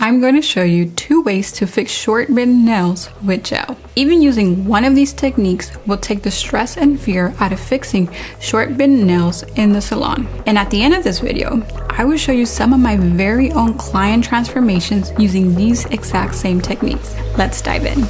I'm going to show you 2 ways to fix short bitten nails with gel. Even using one of these techniques will take the stress and fear out of fixing short bitten nails in the salon. And at the end of this video, I will show you some of my very own client transformations using these exact same techniques. Let's dive in.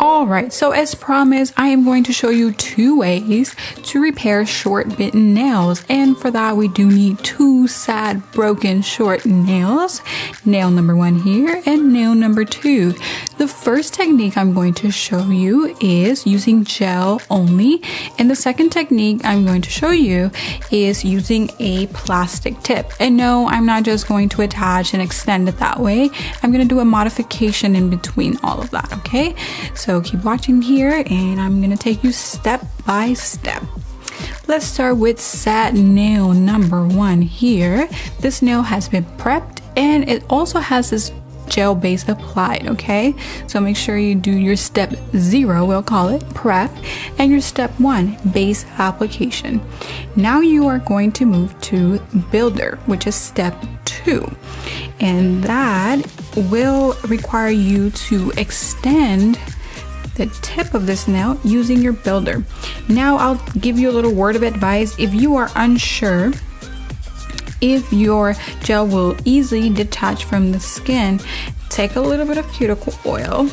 Alright, so as promised, I am going to show you 2 ways to repair short bitten nails. And for that, we do need 2 sad, broken, short nails. Nail number 1 here and nail number 2. The first technique I'm going to show you is using gel only. And the second technique I'm going to show you is using a plastic tip. And no, I'm not just going to attach and extend it that way. I'm going to do a modification in between all of that, okay? So keep watching here and I'm going to take you step by step. Let's start with sad nail number 1 here. This nail has been prepped and it also has this gel base applied, okay? So make sure you do your step 0, we'll call it prep, and your step 1, base application. Now you are going to move to builder, which is step 2. And that will require you to extend the tip of this nail using your builder. Now I'll give you a little word of advice. If you are unsure if your gel will easily detach from the skin, take a little bit of cuticle oil,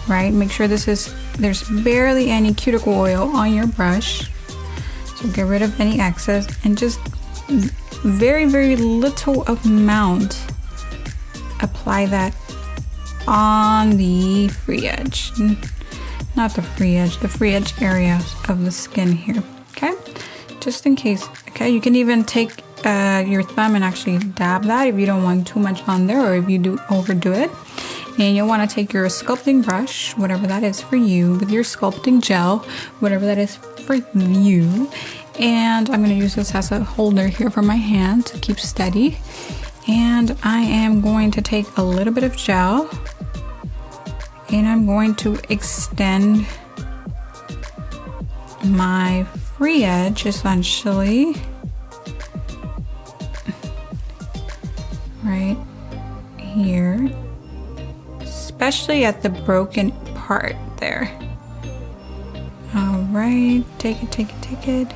right? Make sure there's barely any cuticle oil on your brush. So get rid of any excess and just very, very little amount apply that on the free edge, not the free edge, the free edge area of the skin here, okay? Just in case, okay? You can even take your thumb and actually dab that if you don't want too much on there, or if you do overdo it. And you'll want to take your sculpting brush, whatever that is for you, with your sculpting gel, whatever that is for you. And I'm going to use this as a holder here for my hand to keep steady. And I am going to take a little bit of gel and I'm going to extend my free edge essentially right here, especially at the broken part there. All right, take it.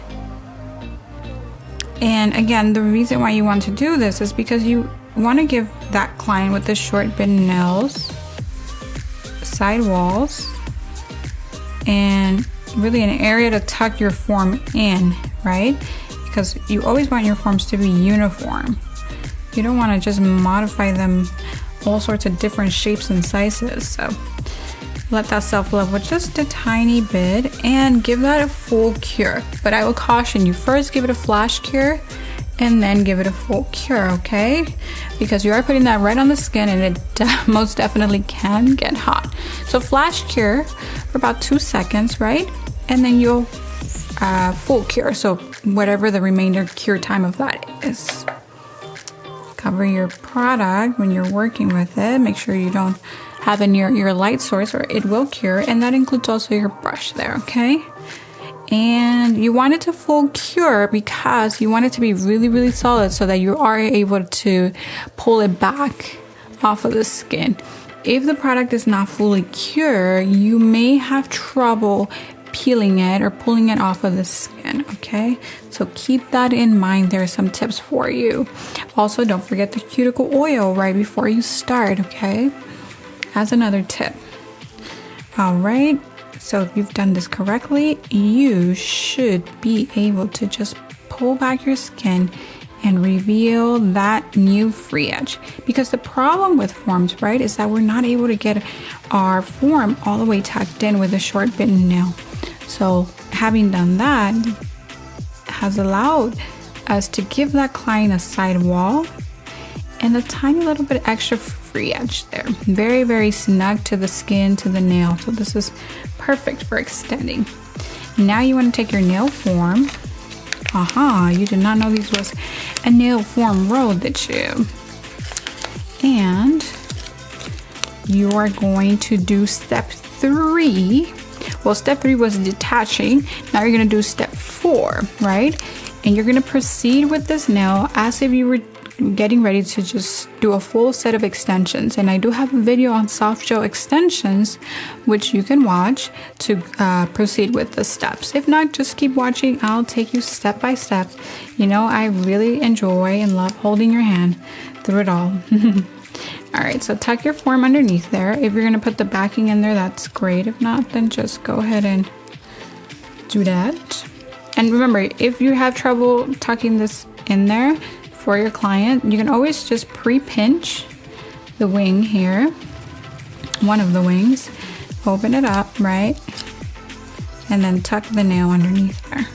And again, the reason why you want to do this is because you want to give that client with the short bitten nails side walls and really an area to tuck your form in, right? Because you always want your forms to be uniform. You don't want to just modify them all sorts of different shapes and sizes. So let that self-love with just a tiny bit and give that a full cure. But I will caution you, first give it a flash cure and then give it a full cure, okay? Because you are putting that right on the skin and it most definitely can get hot. So flash cure for about 2 seconds, right? And then you'll full cure, so whatever the remainder cure time of that is. Cover your product when you're working with it. Make sure you don't have it near your light source or it will cure, and that includes also your brush there, okay? And you want it to full cure because you want it to be really, really solid so that you are able to pull it back off of the skin. If the product is not fully cured, you may have trouble peeling it or pulling it off of the skin, okay? So keep that in mind. There are some tips for you. Also, don't forget the cuticle oil right before you start, okay? As another tip. All right, so if you've done this correctly, you should be able to just pull back your skin and reveal that new free edge. Because the problem with forms, right, is that we're not able to get our form all the way tucked in with a short bitten nail. So having done that has allowed us to give that client a side wall and a tiny little bit extra free edge there. Very, very snug to the skin, to the nail. So this is perfect for extending. Now you want to take your nail form You did not know these was a nail form roll, did you? And you are going to do step 3. Well, step 3 was detaching. Now you're gonna do step 4, right? And you're gonna proceed with this nail as if you were getting ready to just do a full set of extensions. And I do have a video on soft gel extensions, which you can watch to proceed with the steps. If not, just keep watching. I'll take you step by step. You know, I really enjoy and love holding your hand through it all. All right, so tuck your form underneath there. If you're gonna put the backing in there, that's great. If not, then just go ahead and do that. And remember, if you have trouble tucking this in there for your client, you can always just pre-pinch the wing here, one of the wings, open it up, right? And then tuck the nail underneath there.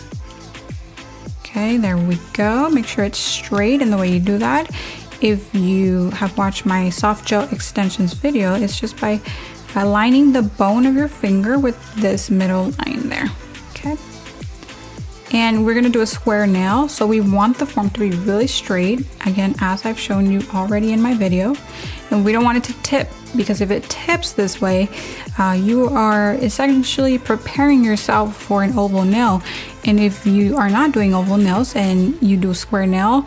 Okay, there we go. Make sure it's straight in the way you do that. If you have watched my soft gel extensions video, it's just by aligning the bone of your finger with this middle line there, okay? And we're gonna do a square nail, so we want the form to be really straight, again, as I've shown you already in my video. And we don't want it to tip, because if it tips this way, you are essentially preparing yourself for an oval nail. And if you are not doing oval nails and you do a square nail,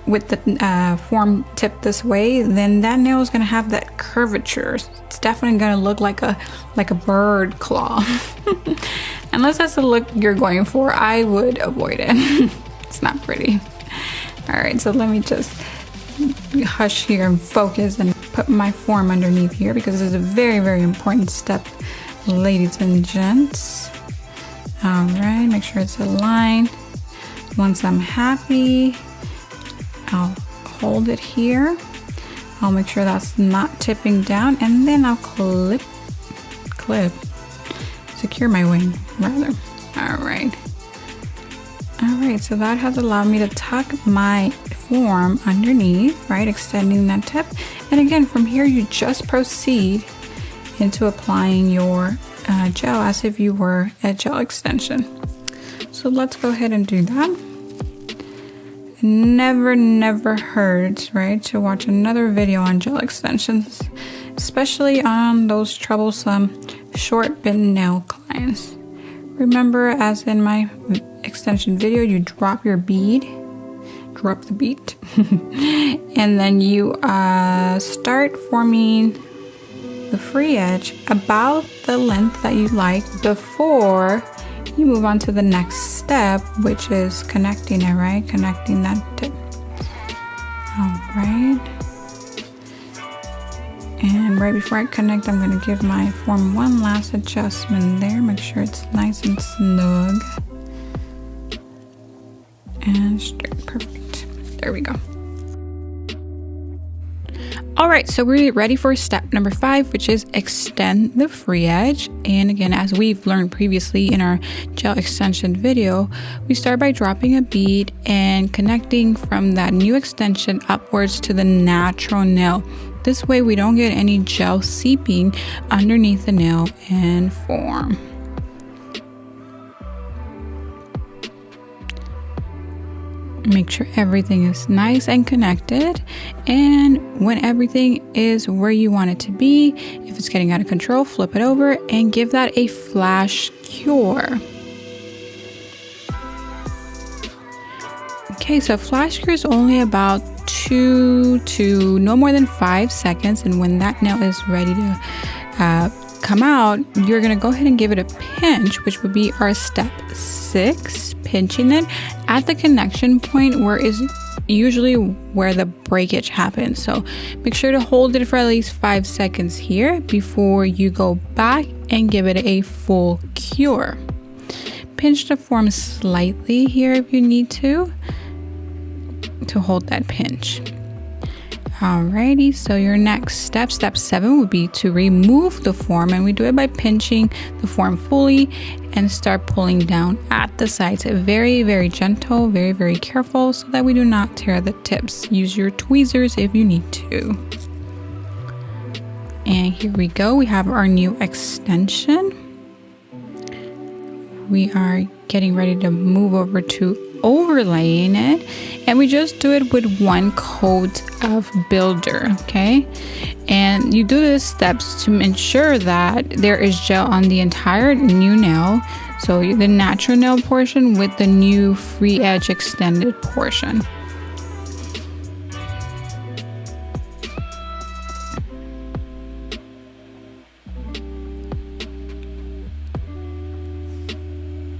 with the form tipped this way, then that nail is gonna have that curvature. It's definitely gonna look like a bird claw. Unless that's the look you're going for, I would avoid it. It's not pretty. All right, so let me just hush here and focus and put my form underneath here, because this is a very, very important step, ladies and gents. All right, make sure it's aligned. Once I'm happy, I'll hold it here. I'll make sure that's not tipping down, and then I'll secure my wing rather. All right, so that has allowed me to tuck my form underneath, right, extending that tip. And again, from here you just proceed into applying your gel as if you were a gel extension. So let's go ahead and do that. Never hurts, right, to watch another video on gel extensions, especially on those troublesome short bitten nail clients. Remember, as in my extension video, you drop your bead, drop the bead, and then you start forming the free edge about the length that you like before you move on to the next step, which is connecting it, right? Connecting that tip. All right. And right before I connect, I'm going to give my form one last adjustment there. Make sure it's nice and snug and straight. Perfect. There we go. All right, so we're ready for step number 5, which is extend the free edge. And again, as we've learned previously in our gel extension video, we start by dropping a bead and connecting from that new extension upwards to the natural nail. This way we don't get any gel seeping underneath the nail and form. Make sure everything is nice and connected, and when everything is where you want it to be, if it's getting out of control, flip it over and give that a flash cure. Okay, so flash cure is only about 2 to no more than 5 seconds, and when that nail is ready to come out, you're gonna go ahead and give it a pinch, which would be our step 6, pinching it at the connection point where is usually where the breakage happens. So make sure to hold it for at least 5 seconds here before you go back and give it a full cure. Pinch the form slightly here if you need to hold that pinch. Alrighty, so your next step, step 7, would be to remove the form, and we do it by pinching the form fully and start pulling down at the sides. Very, very gentle, very, very careful so that we do not tear the tips. Use your tweezers if you need to. And here we go, we have our new extension. We are getting ready to move over to overlaying it, and we just do it with 1 coat of builder, okay? And you do these steps to ensure that there is gel on the entire new nail, so the natural nail portion with the new free edge extended portion.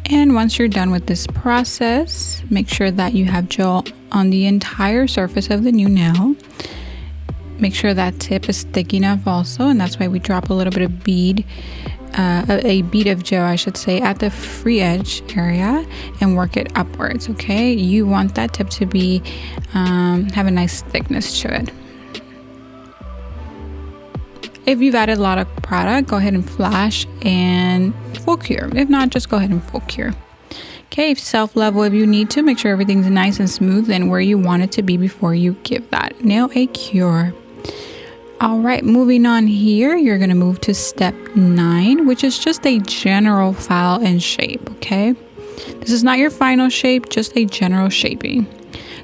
And once you're done with this process, make sure that you have gel on the entire surface of the new nail. Make sure that tip is thick enough also, and that's why we drop a little bit of a bead of gel, I should say, at the free edge area and work it upwards, okay? You want that tip to be, have a nice thickness to it. If you've added a lot of product, go ahead and flash and full cure. If not, just go ahead and full cure. Okay, self level if you need to. Make sure everything's nice and smooth and where you want it to be before you give that nail a cure. All right, moving on here, you're gonna move to step 9, which is just a general file and shape, okay? This is not your final shape, just a general shaping.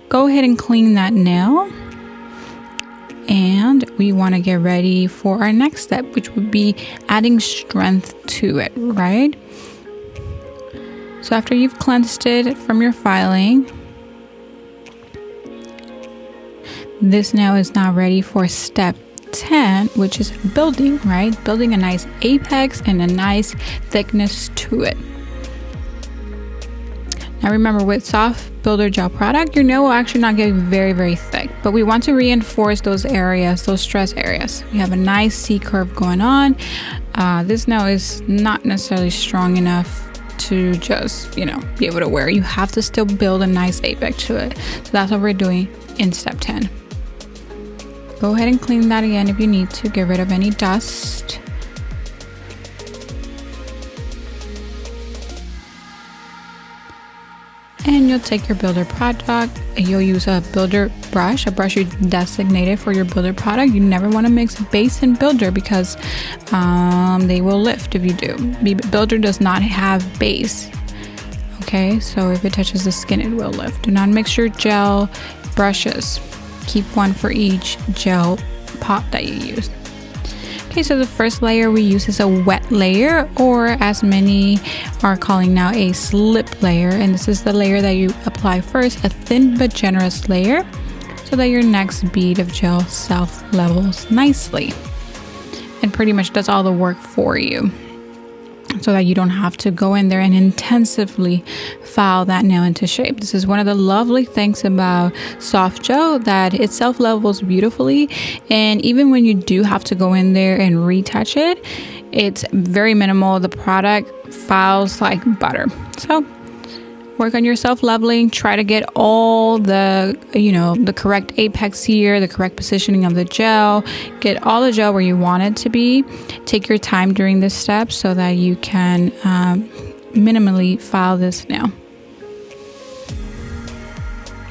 Go ahead and clean that nail. And we want to get ready for our next step, which would be adding strength to it, right? So after you've cleansed it from your filing, this nail is now ready for step 10, which is building, right? Building a nice apex and a nice thickness to it. Now remember, with soft builder gel product, your nail will actually not get very, very thick, but we want to reinforce those areas, those stress areas. We have a nice C curve going on. This nail is not necessarily strong enough to just, be able to wear. You have to still build a nice apex to it. So that's what we're doing in step 10. Go ahead and clean that again if you need to. Get rid of any dust. And you'll take your builder product and you'll use a builder brush, a brush you designated for your builder product. You never want to mix base and builder because they will lift if you do. Builder does not have base. Okay, so if it touches the skin, it will lift. Do not mix your gel brushes. Keep one for each gel pot that you use. Okay, so the first layer we use is a wet layer, or as many are calling now, a slip layer. And this is the layer that you apply first, a thin but generous layer, so that your next bead of gel self-levels nicely and pretty much does all the work for you, so that you don't have to go in there and intensively file that nail into shape. This is one of the lovely things about soft gel, that it self-levels beautifully, and even when you do have to go in there and retouch it, it's very minimal. The product files like butter. So work on your self-leveling. Try to get all the, the correct apex here, the correct positioning of the gel. Get all the gel where you want it to be. Take your time during this step so that you can minimally file this nail.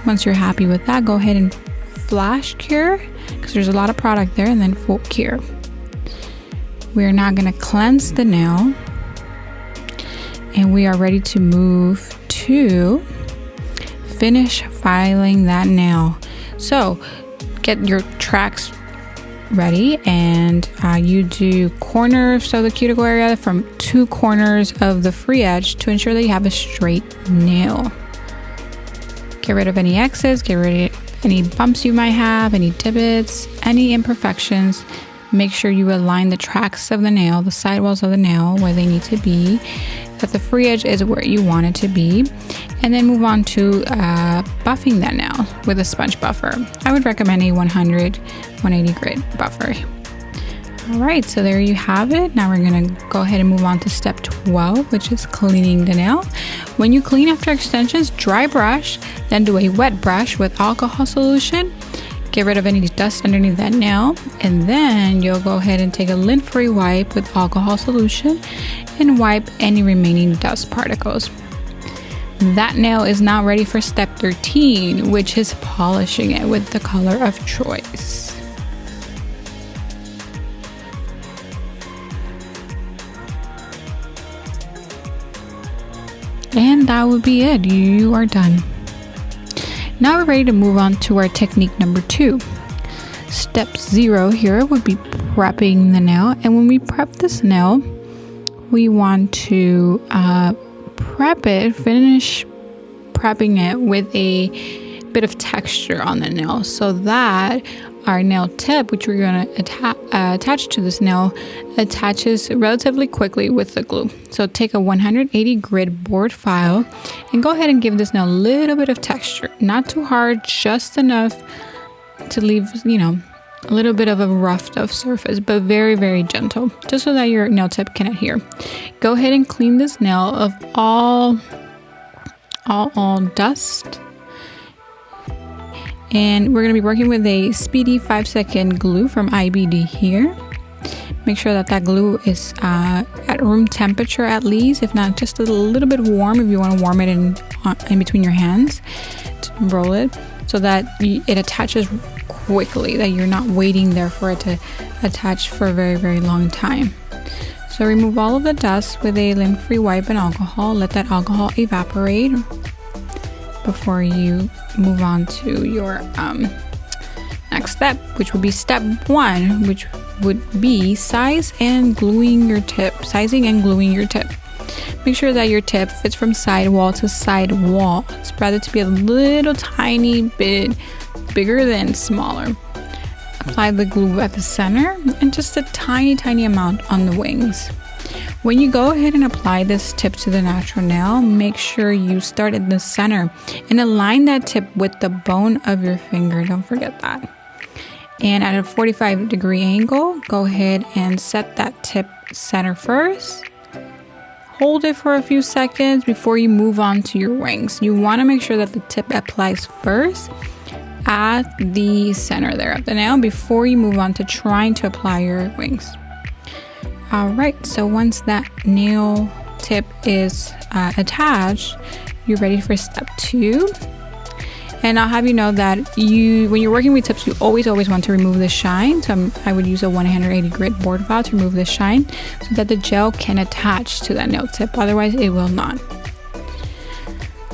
Once you're happy with that, go ahead and flash cure, because there's a lot of product there, and then full cure. We're now going to cleanse the nail, and we are ready to move to finish filing that nail. So get your tracks ready, and you do corners of the cuticle area from 2 corners of the free edge to ensure that you have a straight nail. Get rid of any excess, get rid of any bumps you might have, any divots, any imperfections. Make sure you align the tracks of the nail, the sidewalls of the nail, where they need to be, that the free edge is where you want it to be, and then move on to buffing that nail with a sponge buffer. I would recommend a 180 grit buffer. All right, so there you have it. Now we're gonna go ahead and move on to step 12, which is cleaning the nail. When you clean after extensions, dry brush, then do a wet brush with alcohol solution. Get rid of any dust underneath that nail, and then you'll go ahead and take a lint-free wipe with alcohol solution and wipe any remaining dust particles. That nail is now ready for step 13, which is polishing it with the color of choice. And that would be it. You are done. Now we're ready to move on to our technique number 2. Step 0 here would be prepping the nail, and when we prep this nail, we want to finish prepping it with a bit of texture on the nail, so that our nail tip, which we're going to attach to this nail, attaches relatively quickly with the glue. So take a 180 grit board file and go ahead and give this nail a little bit of texture, not too hard, just enough to leave, a little bit of a roughed up surface, but very, very gentle, just so that your nail tip can adhere. Go ahead and clean this nail of all dust. And we're going to be working with a speedy 5-second glue from IBD here. Make sure that glue is at room temperature at least, if not just a little bit warm, if you want to warm it in between your hands to roll it, so that it attaches quickly, that you're not waiting there for it to attach for a very, very long time. So remove all of the dust with a lint-free wipe and alcohol. Let that alcohol evaporate before you move on to your next step, which would be step 1, which would be sizing and gluing your tip. Make sure that your tip fits from side wall to side wall. Spread it to be a little tiny bit bigger than smaller. Apply the glue at the center and just a tiny amount on the wings. When you go ahead and apply this tip to the natural nail, make sure you start in the center and align that tip with the bone of your finger. Don't forget that. And at a 45-degree angle, go ahead and set that tip center first. Hold it for a few seconds before you move on to your wings. You want to make sure that the tip applies first at the center there of the nail before you move on to trying to apply your wings. Alright, so once that nail tip is attached, you're ready for step 2. And I'll have you know that when you're working with tips, you always want to remove the shine. So I would use a 180 grit board file to remove the shine so that the gel can attach to that nail tip. Otherwise, it will not.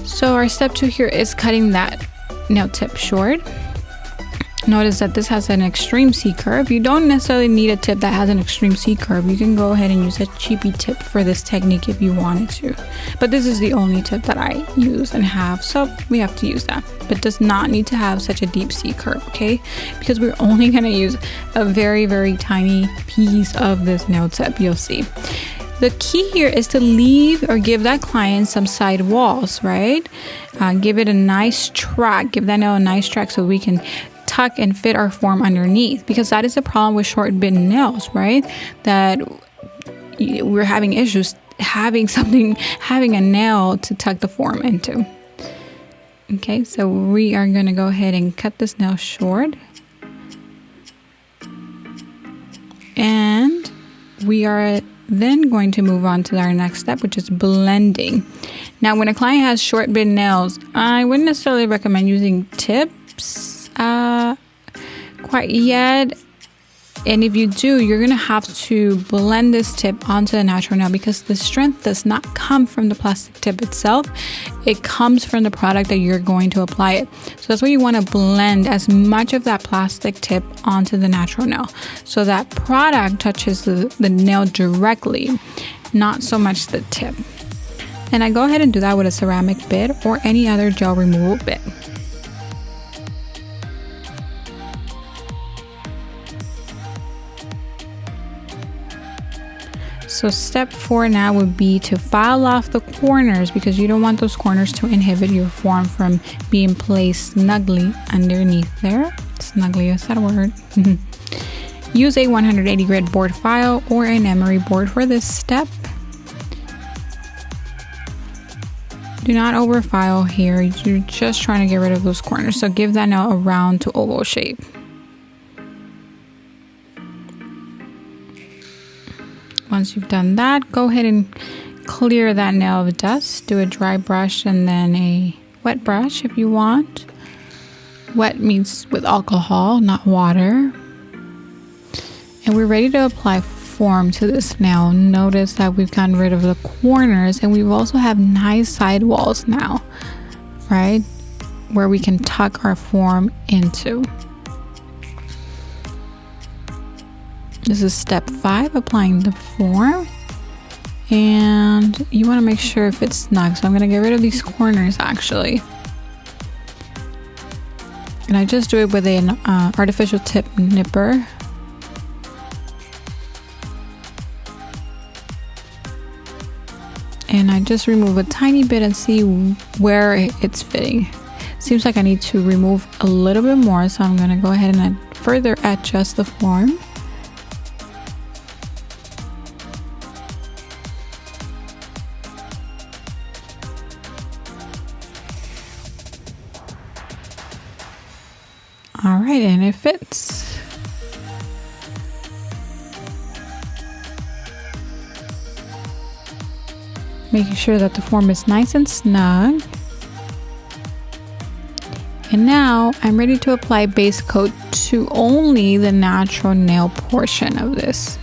So our step 2 here is cutting that nail tip short. Notice that this has an extreme C curve. You don't necessarily need a tip that has an extreme C curve. You can go ahead and use a cheapy tip for this technique if you wanted to. But this is the only tip that I use and have, so we have to use that. But does not need to have such a deep C curve, okay? Because we're only going to use a very, very tiny piece of this nail tip, you'll see. The key here is to leave or give that client some side walls, right? Give it a nice track. Give that nail a nice track so we can tuck and fit our form underneath, because that is the problem with short bitten nails, right? That we're having issues having a nail to tuck the form into. Okay, so we are going to go ahead and cut this nail short, and we are then going to move on to our next step, which is blending. Now, when a client has short bitten nails, I wouldn't necessarily recommend using tips quite yet, and if you do, you're gonna have to blend this tip onto the natural nail, because the strength does not come from the plastic tip itself. It comes from the product that you're going to apply it. So that's why you want to blend as much of that plastic tip onto the natural nail, so that product touches the nail directly, not so much the tip. And I go ahead and do that with a ceramic bit or any other gel removal bit. So step 4 now would be to file off the corners, because you don't want those corners to inhibit your form from being placed snugly underneath there. Snugly, is that a word? Use a 180 grit board file or an emery board for this step. Do not overfile here. You're just trying to get rid of those corners. So give that nail a round to oval shape. Once you've done that, go ahead and clear that nail of dust. Do a dry brush and then a wet brush if you want. Wet means with alcohol, not water. And we're ready to apply form to this nail. Notice that we've gotten rid of the corners, and we also have nice side walls now, right? where we can tuck our form into. This is step 5, applying the form. And you want to make sure if it's snug. So I'm going to get rid of these corners actually. And I just do it with an artificial tip nipper. And I just remove a tiny bit and see where it's fitting. Seems like I need to remove a little bit more, so I'm going to go ahead and further adjust the form. All right, and it fits. Making sure that the form is nice and snug. And now I'm ready to apply base coat to only the natural nail portion of this.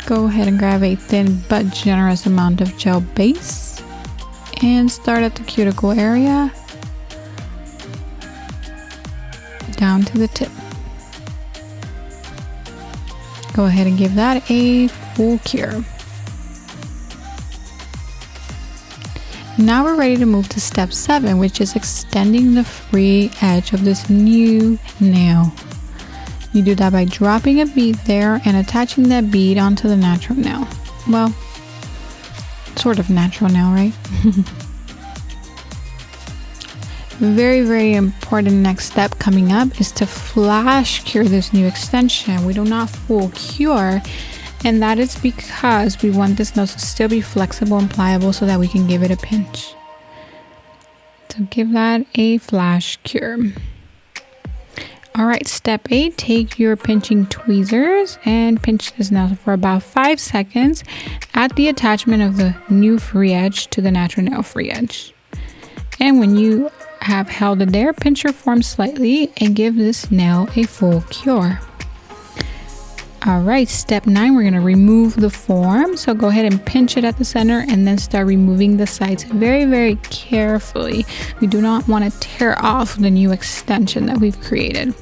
Go ahead and grab a thin but generous amount of gel base and start at the cuticle area down to the tip. Go ahead and give that a full cure. Now we're ready to move to step 7, which is extending the free edge of this new nail. You do that by dropping a bead there and attaching that bead onto the natural nail. Well, sort of natural nail, right? Very, very important next step coming up is to flash cure this new extension. We do not full cure, and that is because we want this nail to still be flexible and pliable so that we can give it a pinch. So give that a flash cure. All right, step 8, take your pinching tweezers and pinch this nail for about 5 seconds at the attachment of the new free edge to the natural nail free edge. And when you have held it there, pinch your form slightly and give this nail a full cure. All right, step 9, we're going to remove the form. So go ahead and pinch it at the center and then start removing the sides very, very carefully. We do not want to tear off the new extension that we've created.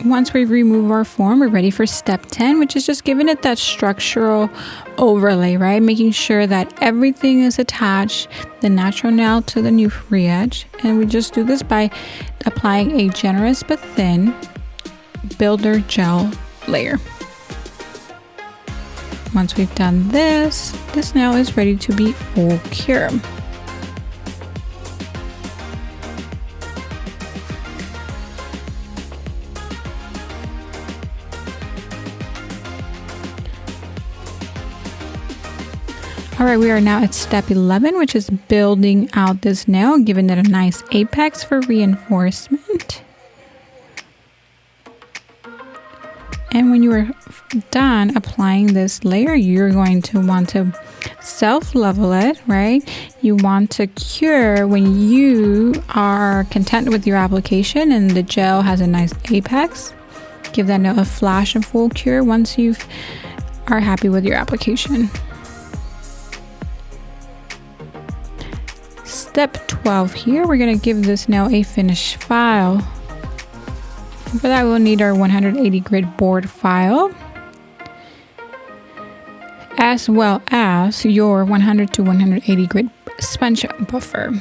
Once we remove our form, we're ready for step 10, which is just giving it that structural overlay, right? Making sure that everything is attached, the natural nail to the new free edge. And we just do this by applying a generous but thin builder gel layer. Once we've done this, this nail is ready to be full cure. All right, we are now at step 11, which is building out this nail, giving it a nice apex for reinforcement. And when you are done applying this layer, you're going to want to self-level it, right? You want to cure when you are content with your application and the gel has a nice apex. Give that nail a flash and full cure once you are happy with your application. Step 12 here, we're going to give this nail a finish file. For that, we'll need our 180 grit board file, as well as your 100 to 180 grit sponge buffer.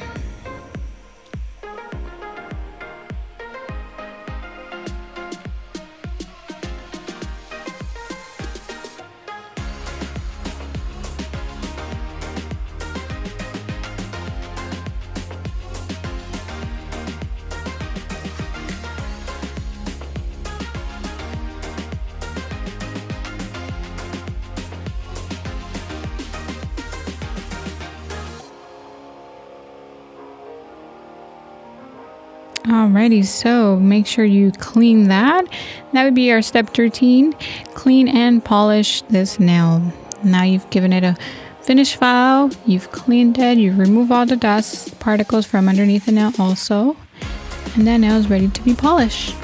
Alrighty, so make sure you clean that. That would be our step 13. Clean and polish this nail. Now you've given it a finish file, you've cleaned it, you've removed all the dust particles from underneath the nail also, and that nail is ready to be polished.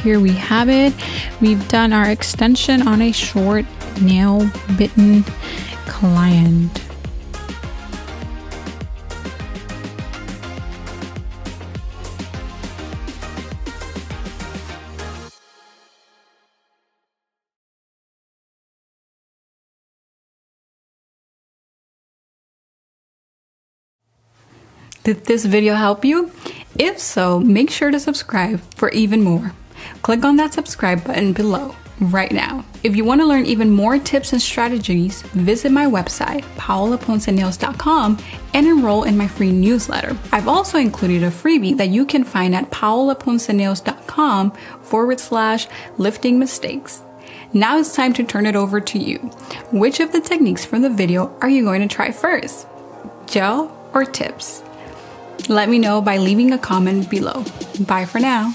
here we have it. We've done our extension on a short nail bitten client. Did this video help you? If so, make sure to subscribe for even more. Click on that subscribe button below right now. If you want to learn even more tips and strategies, visit my website, paolaponcenails.com, and enroll in my free newsletter. I've also included a freebie that you can find at paolaponcenails.com/lifting mistakes. Now it's time to turn it over to you. Which of the techniques from the video are you going to try first? Gel or tips? Let me know by leaving a comment below. Bye for now.